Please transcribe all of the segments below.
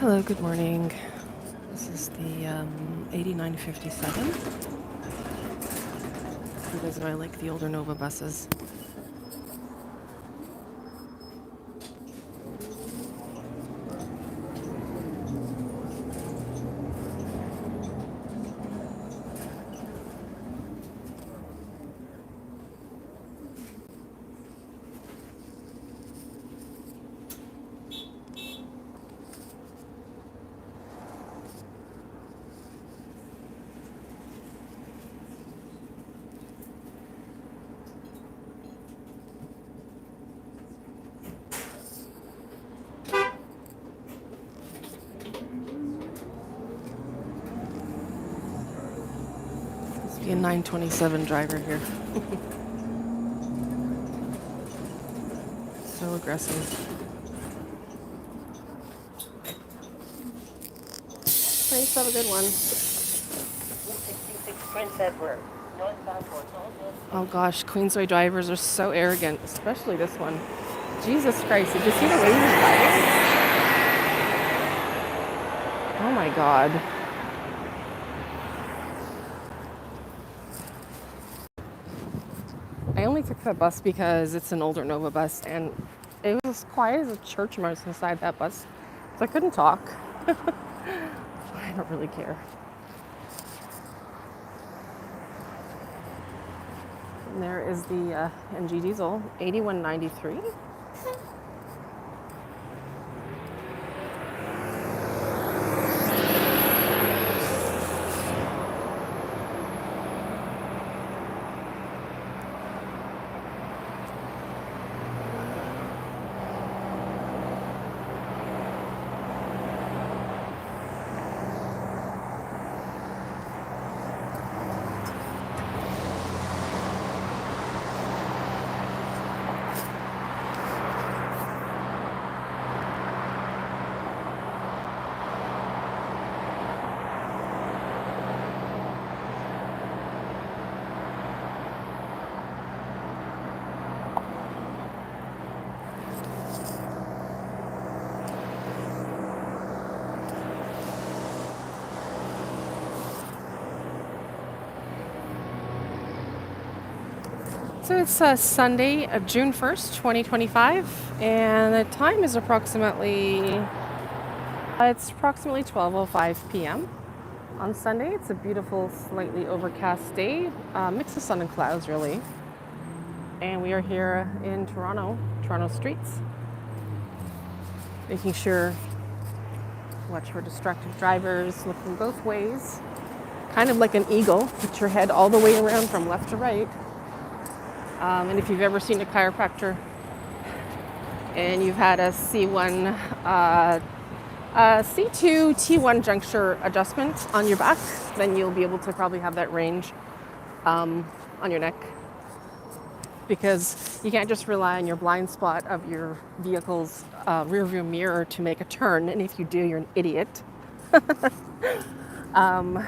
Hello, good morning. This is the 8957. You guys know I like the older Nova buses. Must be a 927 driver here. So aggressive. Thanks, have a good one. 266 Prince Edward, northbound towards Old. Oh gosh, Queensway drivers are so arrogant, especially this one. Jesus Christ, did you see the way he was driving? Oh my god. I only took that bus because it's an older Nova bus and it was as quiet as a church mouse inside that bus. So I couldn't talk. I don't really care. And there is the NG Diesel 8193. So it's Sunday of June 1st, 2025, and the time is approximately 12:05 p.m. on Sunday. It's a beautiful, slightly overcast day, mix of sun and clouds, really. And we are here in Toronto streets, making sure, watch for distracted drivers, looking both ways, kind of like an eagle, put your head all the way around from left to right. And if you've ever seen a chiropractor and you've had a C1, C2, T1 juncture adjustment on your back, then you'll be able to probably have that range on your neck. Because you can't just rely on your blind spot of your vehicle's rear view mirror to make a turn. And if you do, you're an idiot. Yeah,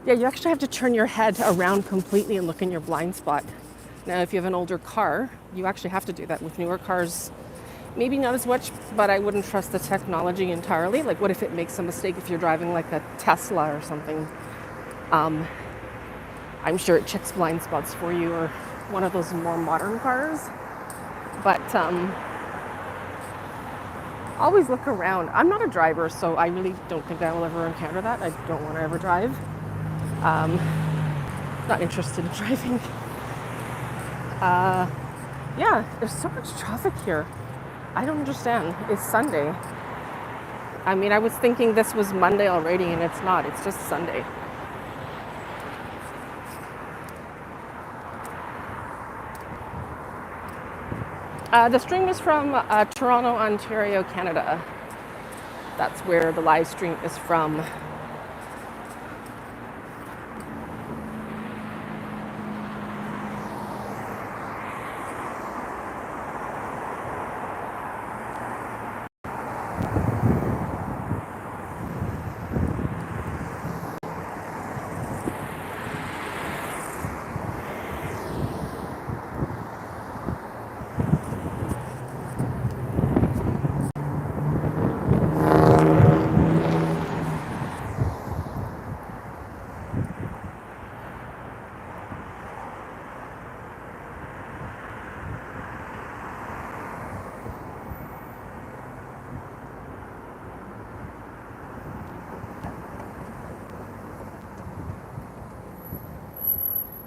you actually have to turn your head around completely and look in your blind spot. Now, if you have an older car, you actually have to do that. With newer cars, maybe not as much, but I wouldn't trust the technology entirely. Like, what if it makes a mistake if you're driving like a Tesla or something? I'm sure it checks blind spots for you, or one of those more modern cars. But always look around. I'm not a driver, so I really don't think I will ever encounter that. I don't want to ever drive. Not interested in driving. Yeah, there's so much traffic here. I don't understand. It's Sunday. I mean, I was thinking this was Monday already, and it's not. It's just Sunday. The stream is from Toronto, Ontario, Canada. That's where the live stream is from.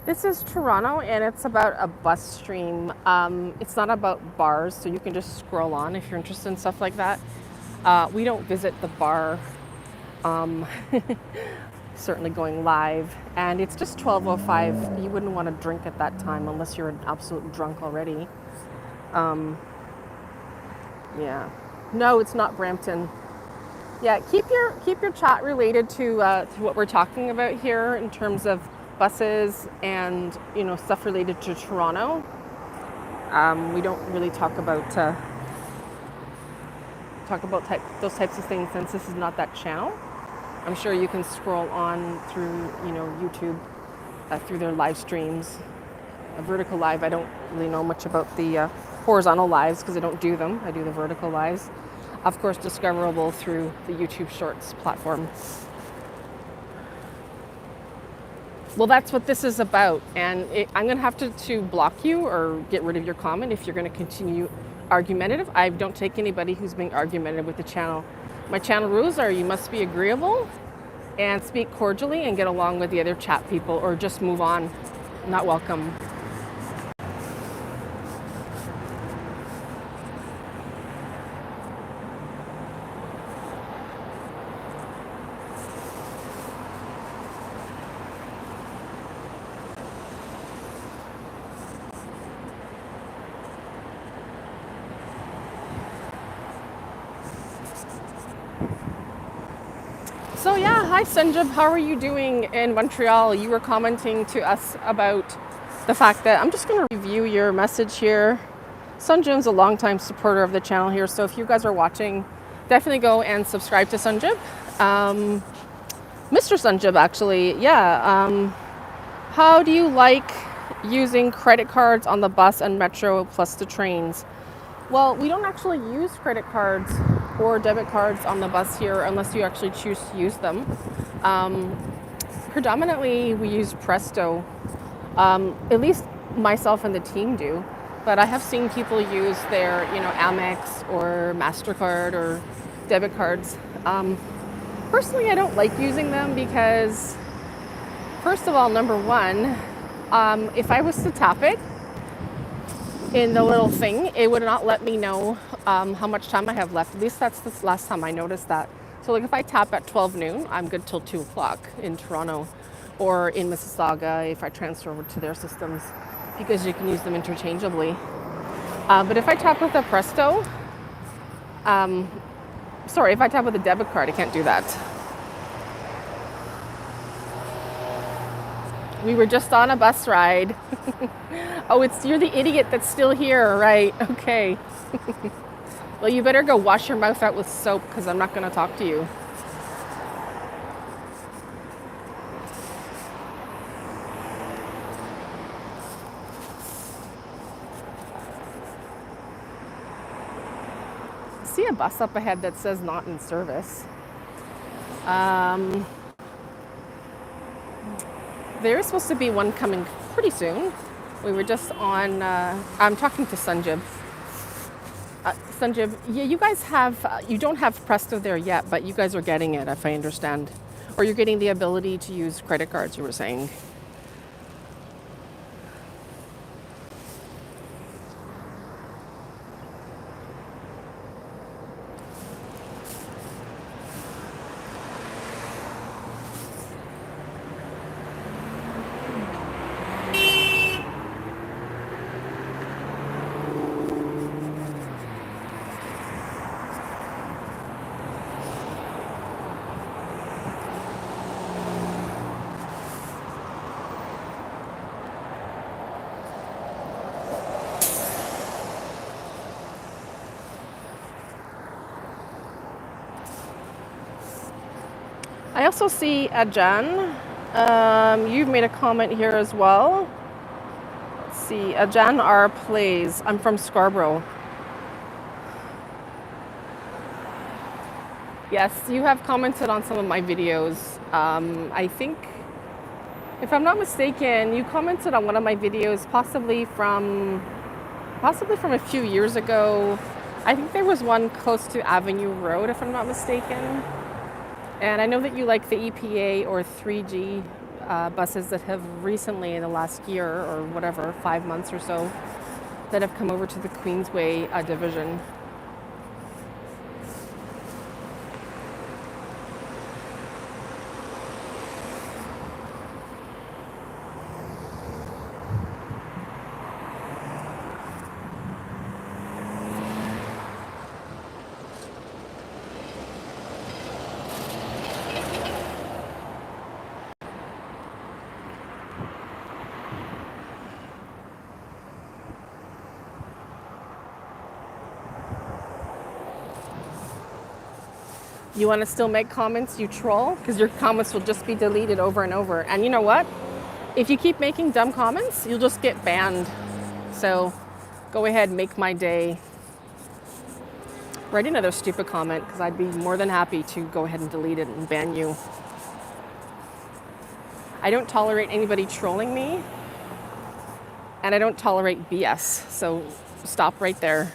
This is Toronto, and it's about a bus stream. It's not about bars, so you can just scroll on if you're interested in stuff like that. We don't visit the bar, um, certainly going live, and it's just 12:05. You wouldn't want to drink at that time unless you're an absolute drunk already. Um, yeah, no, it's not Brampton. Yeah, keep your chat related to what we're talking about here in terms of buses and stuff related to Toronto. We don't really talk about those types of things since this is not that channel. I'm sure you can scroll on through YouTube through their live streams. A vertical live, I don't really know much about the horizontal lives because I don't do them. I do the vertical lives. Of course, discoverable through the YouTube Shorts platform. Well, that's what this is about. And I'm going to have to block you or get rid of your comment if you're going to continue argumentative. I don't take anybody who's being argumentative with the channel. My channel rules are you must be agreeable and speak cordially and get along with the other chat people, or just move on. Not welcome. So yeah, hi Sanjib, how are you doing in Montreal? You were commenting to us about the fact that I'm just going to review your message here. Sanjib's a longtime supporter of the channel here, so if you guys are watching, definitely go and subscribe to Sanjib. Mr. Sanjib, actually, yeah. How do you like using credit cards on the bus and metro plus the trains? Well, we don't actually use credit cards or debit cards on the bus here unless you actually choose to use them. Predominantly, we use Presto. At least myself and the team do. But I have seen people use their, Amex or MasterCard or debit cards. Personally, I don't like using them because, first of all, number one, if I was to tap it, in the little thing, it would not let me know how much time I have left. At least that's the last time I noticed that. So like if I tap at 12 noon, I'm good till 2 o'clock in Toronto, or in Mississauga if I transfer over to their systems, because you can use them interchangeably. But if I tap with a Presto, if I tap with a debit card, I can't do that. We were just on a bus ride. Oh, you're the idiot that's still here, right? Okay. Well, you better go wash your mouth out with soap because I'm not going to talk to you. I see a bus up ahead that says not in service. There's supposed to be one coming pretty soon. We were just on, I'm talking to Sanjib. Sanjib, yeah, you guys you don't have Presto there yet, but you guys are getting it, if I understand. Or you're getting the ability to use credit cards, you were saying. I also see Ajan. You've made a comment here as well. Let's see, Ajan R plays. I'm from Scarborough. Yes, you have commented on some of my videos. I think, if I'm not mistaken, you commented on one of my videos, possibly from a few years ago. I think there was one close to Avenue Road, if I'm not mistaken. And I know that you like the EPA or 3G buses that have recently, in the last year or whatever, 5 months or so, that have come over to the Queensway division. You want to still make comments, you troll? Because your comments will just be deleted over and over. And you know what? If you keep making dumb comments, you'll just get banned. So go ahead, make my day. Write another stupid comment, because I'd be more than happy to go ahead and delete it and ban you. I don't tolerate anybody trolling me, and I don't tolerate BS. So stop right there.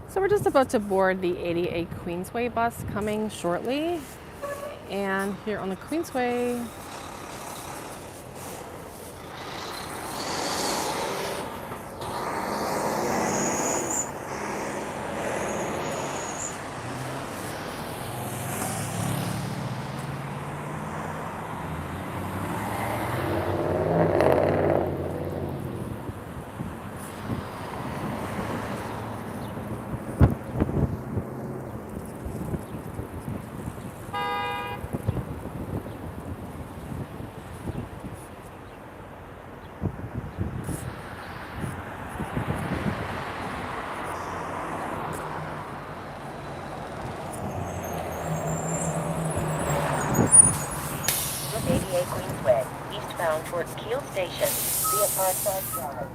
So we're just about to board the 88 Queensway bus coming shortly. And here on the Queensway, Queensway, eastbound towards Keel Station, via Parside Drive.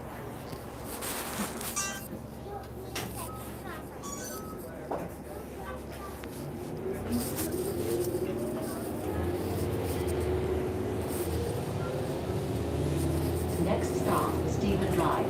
Next stop, Stephen Drive.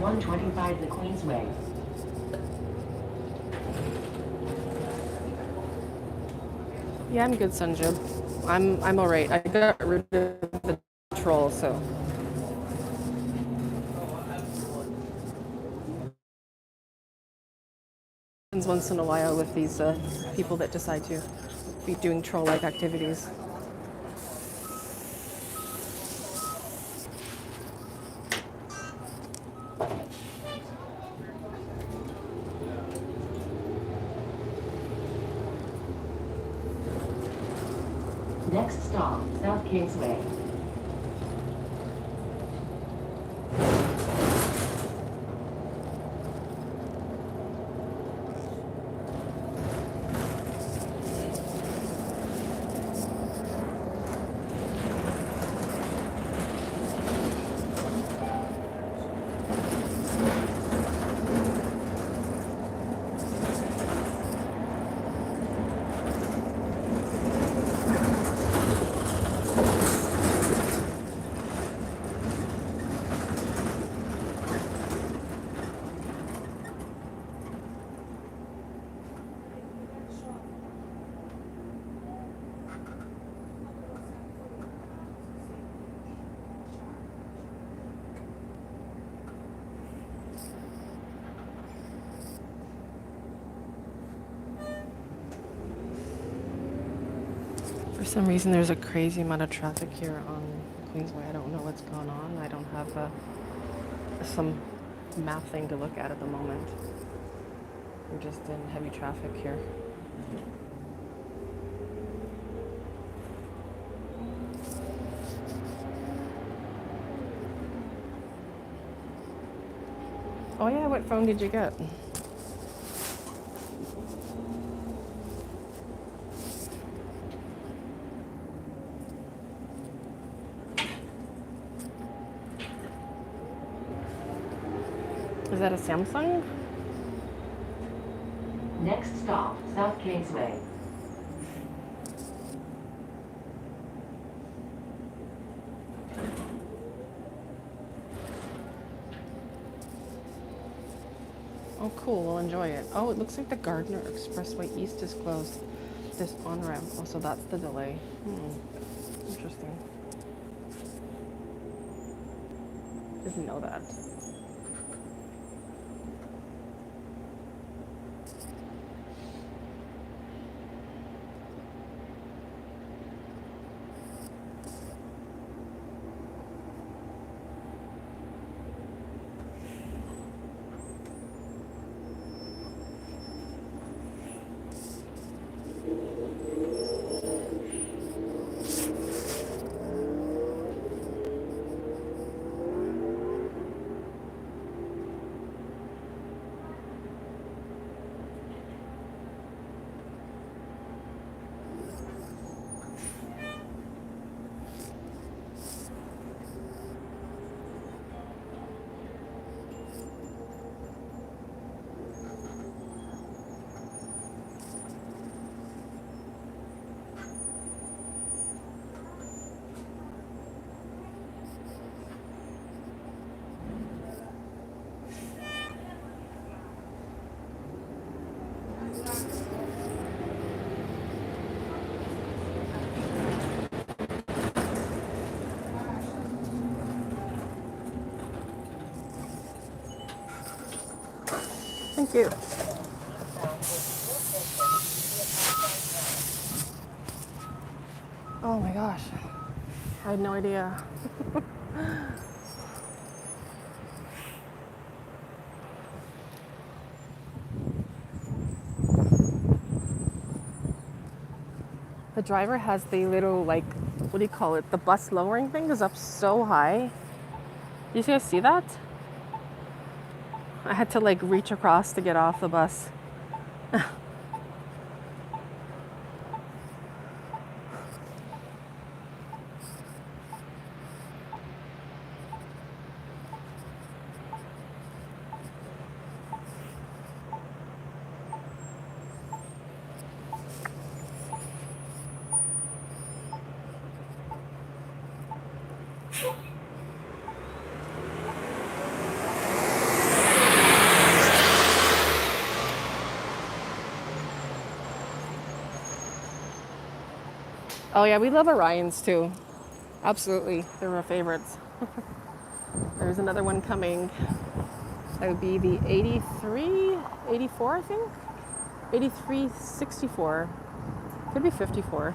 125 the Queensway. Yeah, I'm good, Sanjib. I'm all right. I got rid of the troll, so. Once in a while with these people that decide to be doing troll-like activities. Next stop, South Kingsway. For some reason, there's a crazy amount of traffic here on Queensway. I don't know what's going on. I don't have some map thing to look at the moment. We're just in heavy traffic here. Oh yeah, what phone did you get? Is that a Samsung? Next stop, South Kingsway. Oh cool, we'll enjoy it. Oh, it looks like the Gardner Expressway East is closed. This on-ramp, oh, so that's the delay. Interesting. Didn't know that. Thank you. Oh my gosh. I had no idea. The driver has the little, like, what do you call it? The bus lowering thing is up so high. You guys see that? I had to like reach across to get off the bus. Oh yeah, we love Orions too. Absolutely, they're our favorites. There's another one coming. That would be the 83, 84, I think. 8364. Could be 54.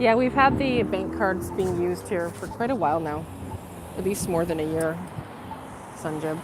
Yeah, we've had the bank cards being used here for quite a while now. At least more than a year, Sunjib.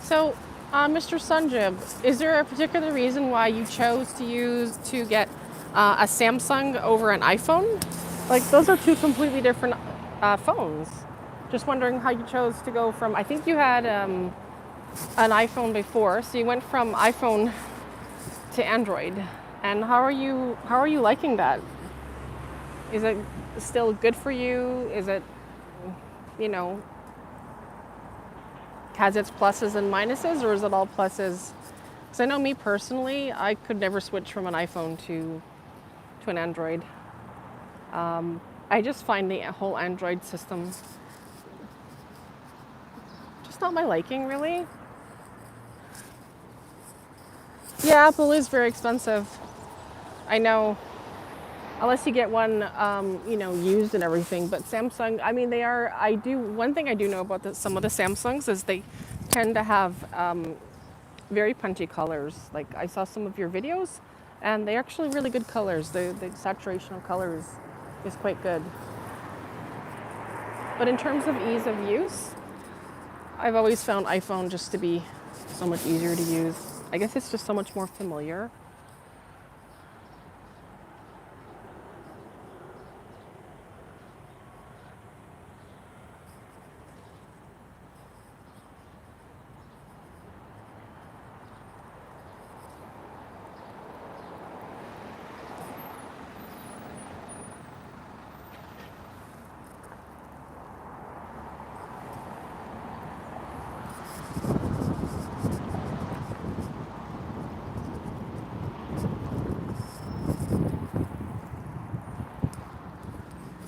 So, Mr. Sunjib, is there a particular reason why you chose to get a Samsung over an iPhone? Like those are two completely different phones. Just wondering how you chose to go from. I think you had an iPhone before, so you went from iPhone to Android. And how are you liking that? Is it still good for you? Is it, you know, has its pluses and minuses, or is it all pluses? Because I know me personally, I could never switch from an iPhone to an Android. I just find the whole Android system just not my liking, really. Yeah, Apple is very expensive. I know, unless you get one, used and everything. But Samsung, I mean, they are. I do one thing I do know about some of the Samsungs is they tend to have very punchy colors. Like I saw some of your videos, and they're actually really good colors. The saturation of colors is quite good. But in terms of ease of use, I've always found iPhone just to be so much easier to use. I guess it's just so much more familiar.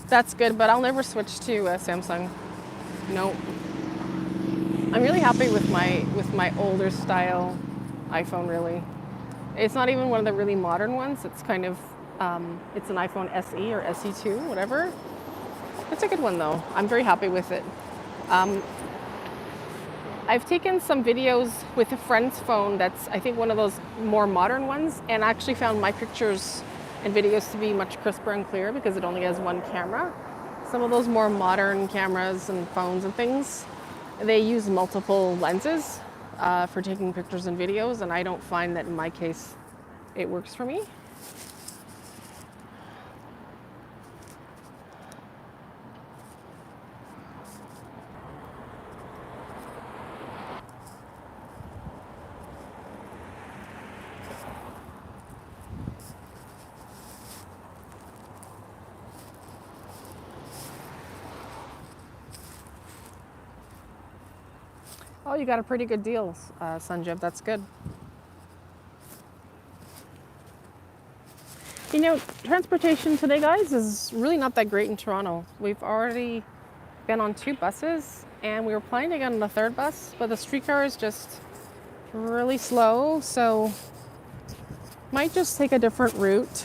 That's good, but I'll never switch to Samsung. No, I'm really happy with my older style iPhone. Really, it's not even one of the really modern ones. It's kind of it's an iPhone SE or SE2, whatever. It's a good one though. I'm very happy with it. Um, I've taken some videos with a friend's phone that's I think one of those more modern ones, and I actually found my pictures and videos to be much crisper and clearer because it only has one camera. Some of those more modern cameras and phones and things, they use multiple lenses for taking pictures and videos, and I don't find that in my case it works for me. Oh, you got a pretty good deal, Sanjib. That's good. You know, transportation today, guys, is really not that great in Toronto. We've already been on 2 buses, and we were planning to get on the 3rd bus, but the streetcar is just really slow, so might just take a different route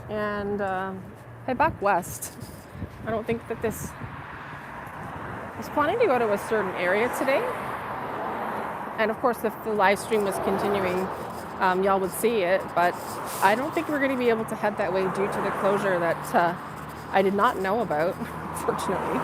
and head back west. I don't think that this I was planning to go to a certain area today, and of course if the live stream was continuing, y'all would see it, but I don't think we're going to be able to head that way due to the closure that I did not know about, fortunately.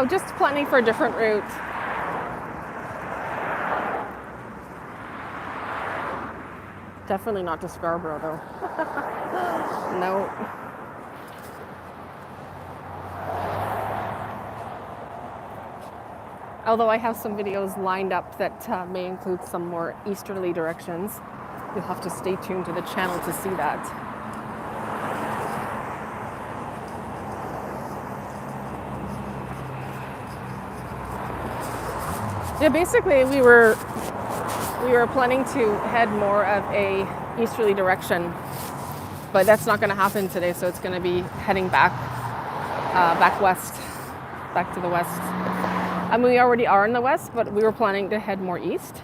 Just planning for a different route. Definitely not to Scarborough, though. No. Although I have some videos lined up that may include some more easterly directions. You'll have to stay tuned to the channel to see that. Yeah, basically we were planning to head more of a easterly direction, but that's not going to happen today. So it's going to be heading back west, back to the west. I mean, we already are in the west, but we were planning to head more east.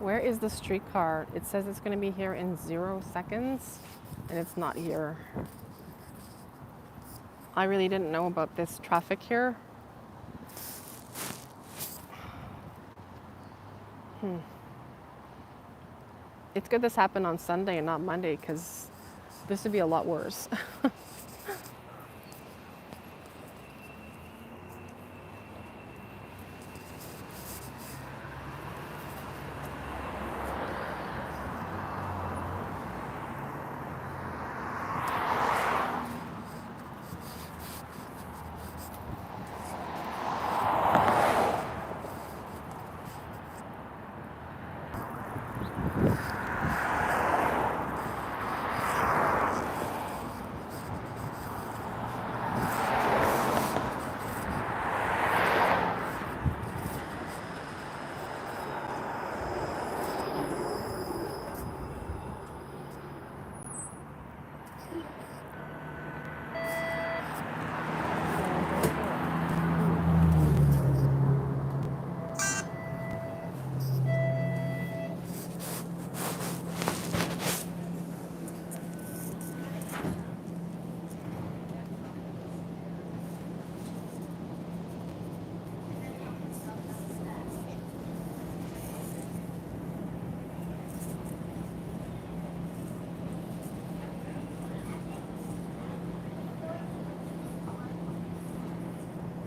Where is the streetcar? It says it's going to be here in 0 seconds, and it's not here. I really didn't know about this traffic here. It's good this happened on Sunday and not Monday, because this would be a lot worse.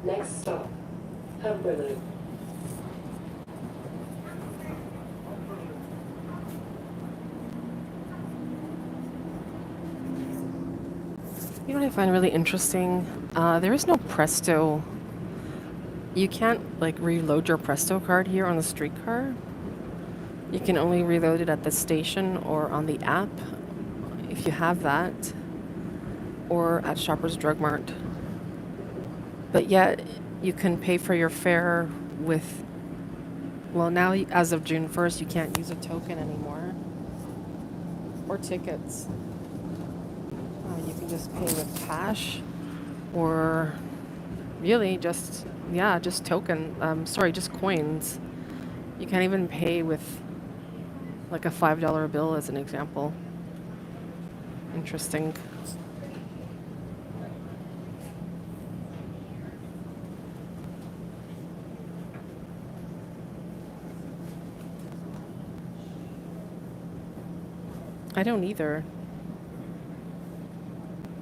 Next stop, Hyperloop. You know what I find really interesting? There is no Presto. You can't like reload your Presto card here on the streetcar. You can only reload it at the station or on the app if you have that, or at Shoppers Drug Mart. But yet you can pay for your fare with, well, now as of June 1st, you can't use a token anymore or tickets. You can just pay with cash or really just, yeah, just just coins. You can't even pay with like a $5 bill as an example. Interesting. I don't either.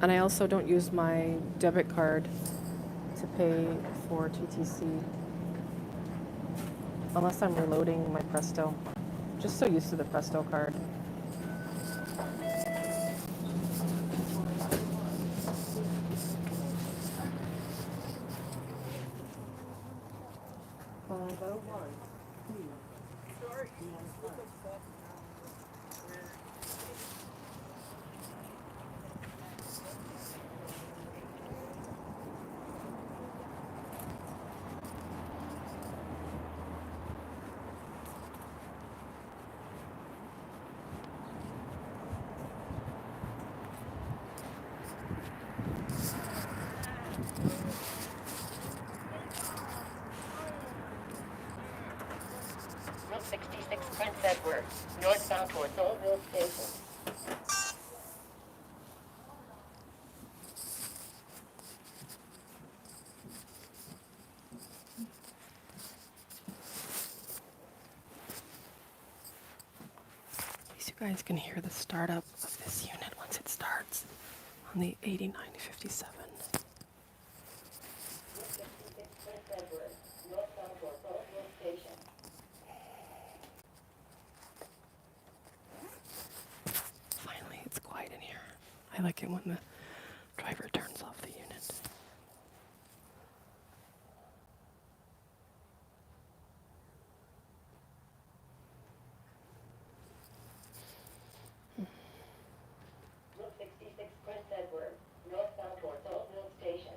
And I also don't use my debit card to pay for TTC unless I'm reloading my Presto. Just so used to the Presto card. Route 66 Prince Edward, northbound towards Oldville Station. At least you guys can hear the startup of this unit once it starts on the 8957. Route 66 Prince Edward, northbound towards Oldville Station. Finally, it's quiet in here. I like it when the driver turns off the unit. Route 66 Prince Edward, northbound towards Oldville Station.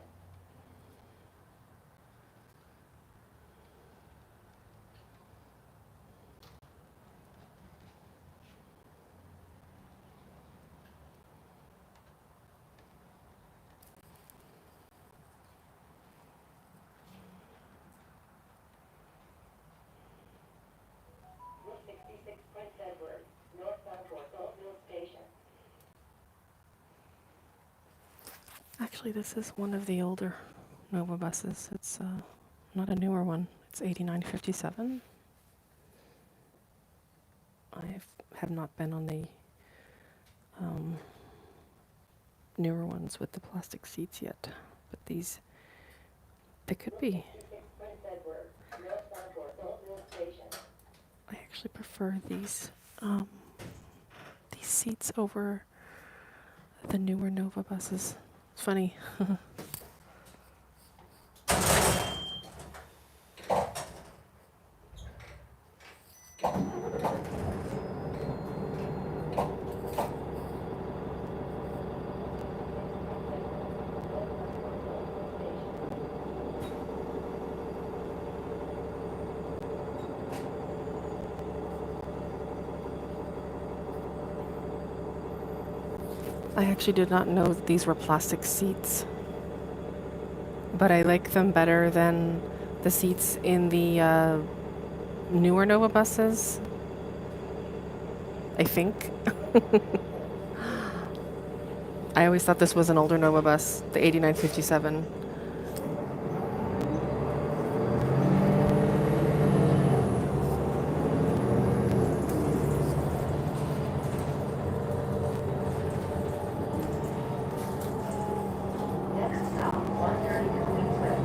Route 66 Prince Edward, northbound towards Oldville Station. Actually, this is one of the older Nova buses. It's not a newer one. It's 8957. I have not been on the newer ones with the plastic seats yet, but these, they could be. 66 Prince Edward, northbound towards Oldville Station. I actually prefer these seats over the newer Nova buses. It's funny. I actually did not know that these were plastic seats, but I like them better than the seats in the newer Nova buses, I think. I always thought this was an older Nova bus, the 8957. Next stop, 130 Queensway.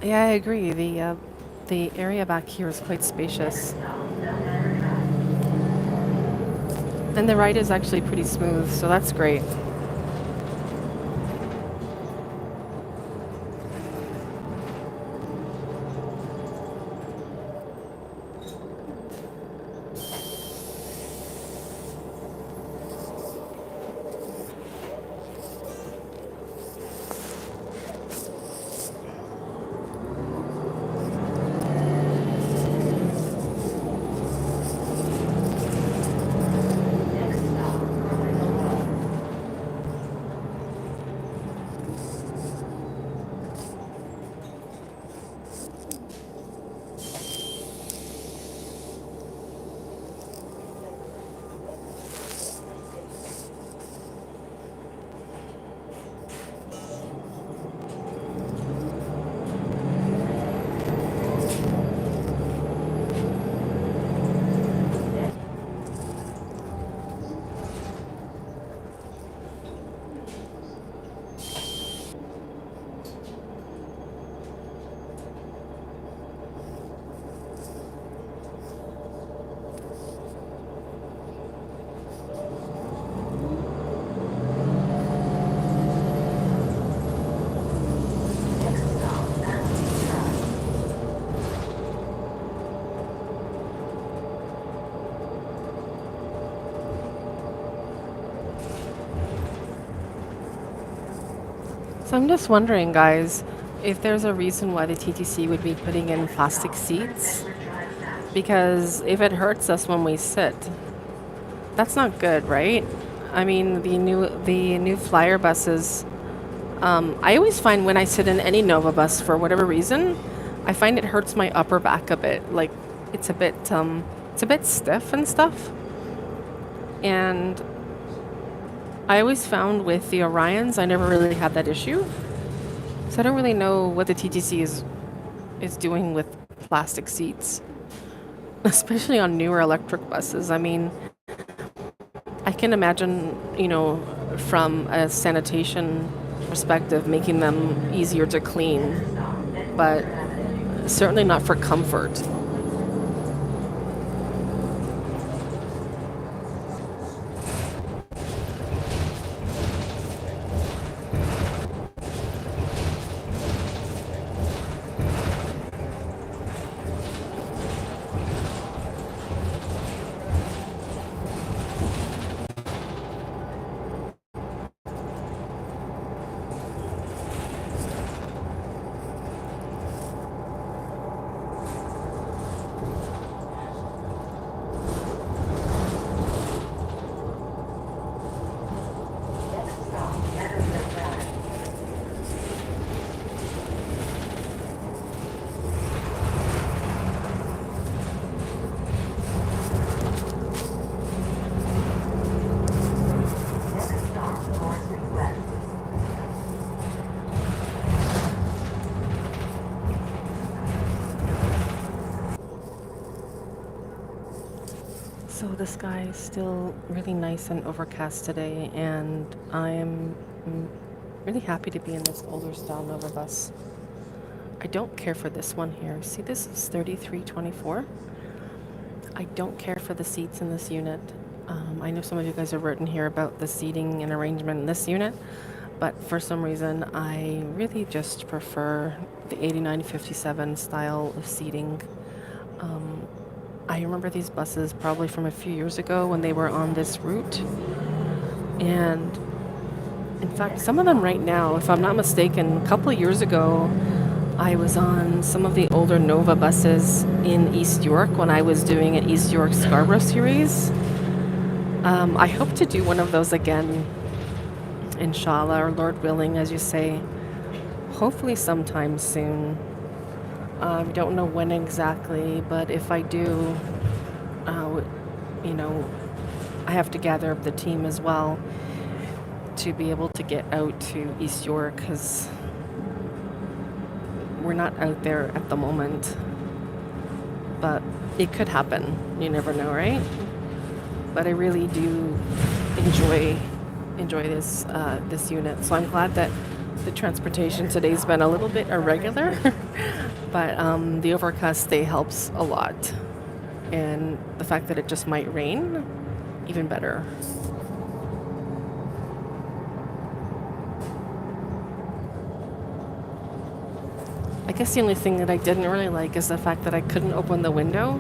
Yeah, I agree. The area back here is quite spacious, and the ride is actually pretty smooth, so that's great. So I'm just wondering, guys, if there's a reason why the TTC would be putting in plastic seats, because if it hurts us when we sit, that's not good, right? I mean, the new flyer buses. I always find when I sit in any Nova bus for whatever reason, I find it hurts my upper back a bit. Like it's a bit stiff and stuff. And I always found with the Orions, I never really had that issue. So I don't really know what the TTC is doing with plastic seats, especially on newer electric buses. I mean, I can imagine, from a sanitation perspective, making them easier to clean, but certainly not for comfort. So the sky is still really nice and overcast today, and I'm really happy to be in this older style Nova bus. I don't care for this one here. See, this is 3324. I don't care for the seats in this unit. I know some of you guys have written here about the seating and arrangement in this unit, but for some reason, I really just prefer the 8957 style of seating. I remember these buses probably from a few years ago when they were on this route. And in fact, some of them right now, if I'm not mistaken, a couple of years ago, I was on some of the older Nova buses in East York when I was doing an East York Scarborough series. I hope to do one of those again, inshallah, or Lord willing, as you say, hopefully sometime soon. I don't know when exactly, but if I do, you know, I have to gather up the team as well to be able to get out to East York, because we're not out there at the moment. But it could happen. You never know, right? But I really do enjoy this unit. So I'm glad that The transportation today's been a little bit irregular, but the overcast day helps a lot. And the fact that it just might rain, even better. I guess the only thing that I didn't really like is the fact that I couldn't open the window.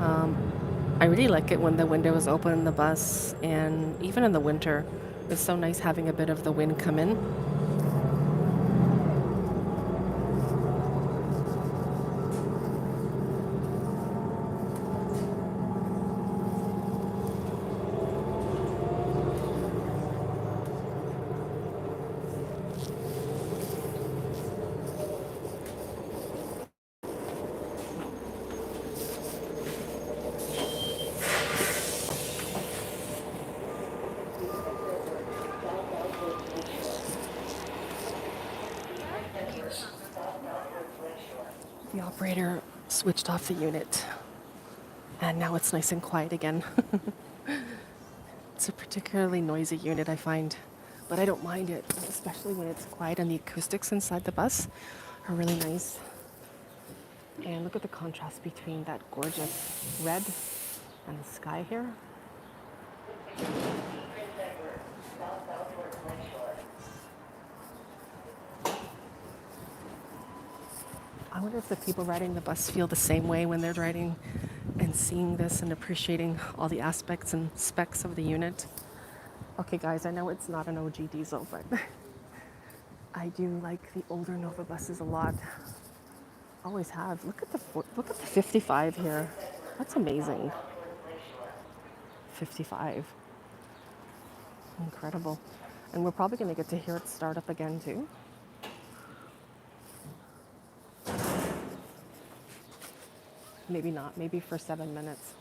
Um, I really like it when the window is open in the bus, and even in the winter, it's so nice having a bit of the wind come in. The operator switched off the unit, and now it's nice and quiet again. It's a particularly noisy unit, I find, but I don't mind it, especially when it's quiet, and the acoustics inside the bus are really nice. And look at the contrast between that gorgeous red and the sky here. I wonder if the people riding the bus feel the same way when they're riding and seeing this and appreciating all the aspects and specs of the unit. Okay, guys, I know it's not an OG diesel, but I do like the older Nova buses a lot. Always have. Look at the 55 here. That's amazing. 55. Incredible. And we're probably going to get to hear it start up again too. Maybe not. Maybe for 7 minutes.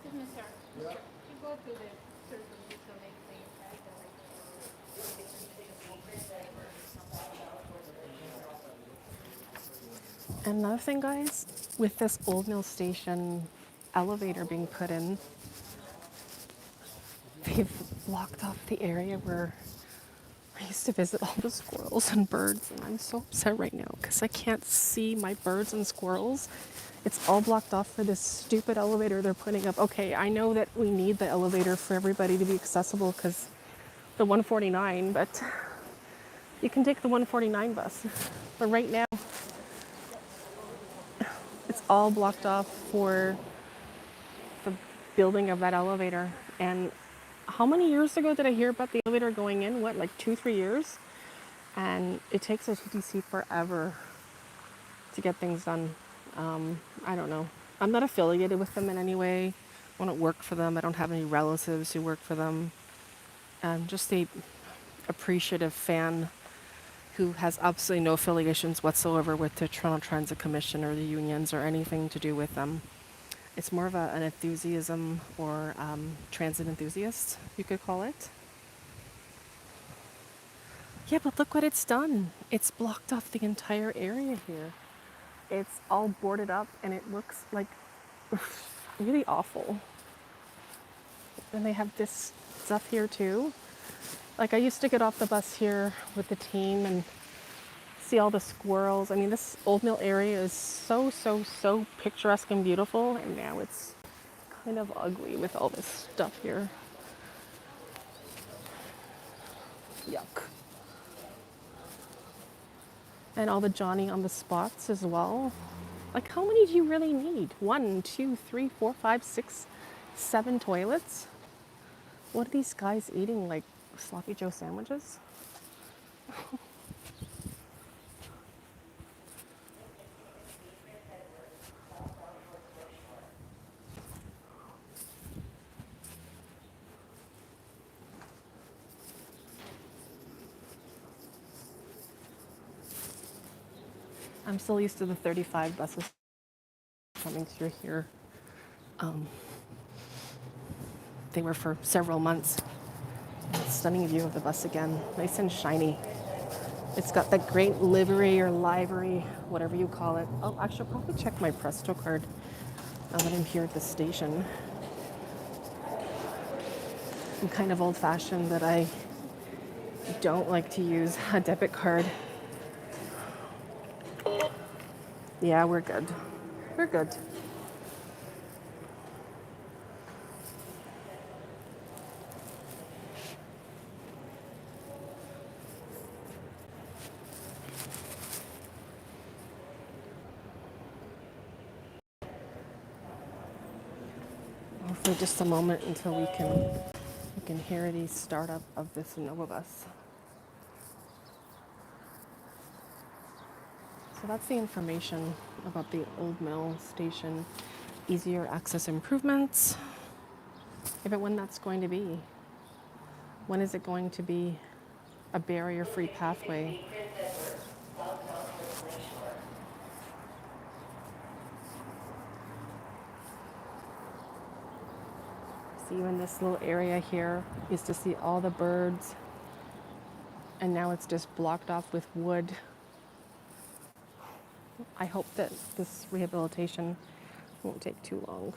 Excuse me, sir. Yeah. You go to the circle to make things And another thing, guys, with this Old Mill Station elevator being put in, they've blocked off the area where I used to visit all the squirrels and birds, and I'm so upset right now because I can't see my birds and squirrels. It's all blocked off for this stupid elevator they're putting up. Okay, I know that we need the elevator for everybody to be accessible because the 149, but you can take the 149 bus. But right now, it's all blocked off for the building of that elevator. And how many years ago did I hear about the elevator going in? What, like 2-3 years? And it takes a TTC forever to get things done. I don't know. I'm not affiliated with them in any way. I don't work for them. I don't have any relatives who work for them. I'm just a appreciative fan who has absolutely no affiliations whatsoever with the Toronto Transit Commission or the unions or anything to do with them. It's more of an enthusiasm or transit enthusiast, you could call it. Yeah, but look what it's done. It's blocked off the entire area here. It's all boarded up and it looks like really awful. And they have this stuff here too. Like I used to get off the bus here with the team and see all the squirrels. I mean, this Old Mill area is so picturesque and beautiful, and now it's kind of ugly with all this stuff here. Yuck. And all the Johnny on the spots as well. Like, how many do you really need? 1, 2, 3, 4, 5, 6, 7 toilets? What are these guys eating? Like Sloppy Joe sandwiches? I'm still used to the 35 buses coming through here. They were for several months. Stunning view of the bus again, nice and shiny. It's got that great livery or livery, whatever you call it. Oh, I should probably check my Presto card now that I'm here at the station. I'm kind of old-fashioned that I don't like to use a debit card. Yeah, we're good. We're good. For just a moment until we can hear the startup of this Nova bus. So that's the information about the Old Mill Station easier access improvements. Yeah, but when that's going to be? When is it going to be a barrier-free pathway? See, in this little area here, used to see all the birds, and now it's just blocked off with wood. I hope that this rehabilitation won't take too long.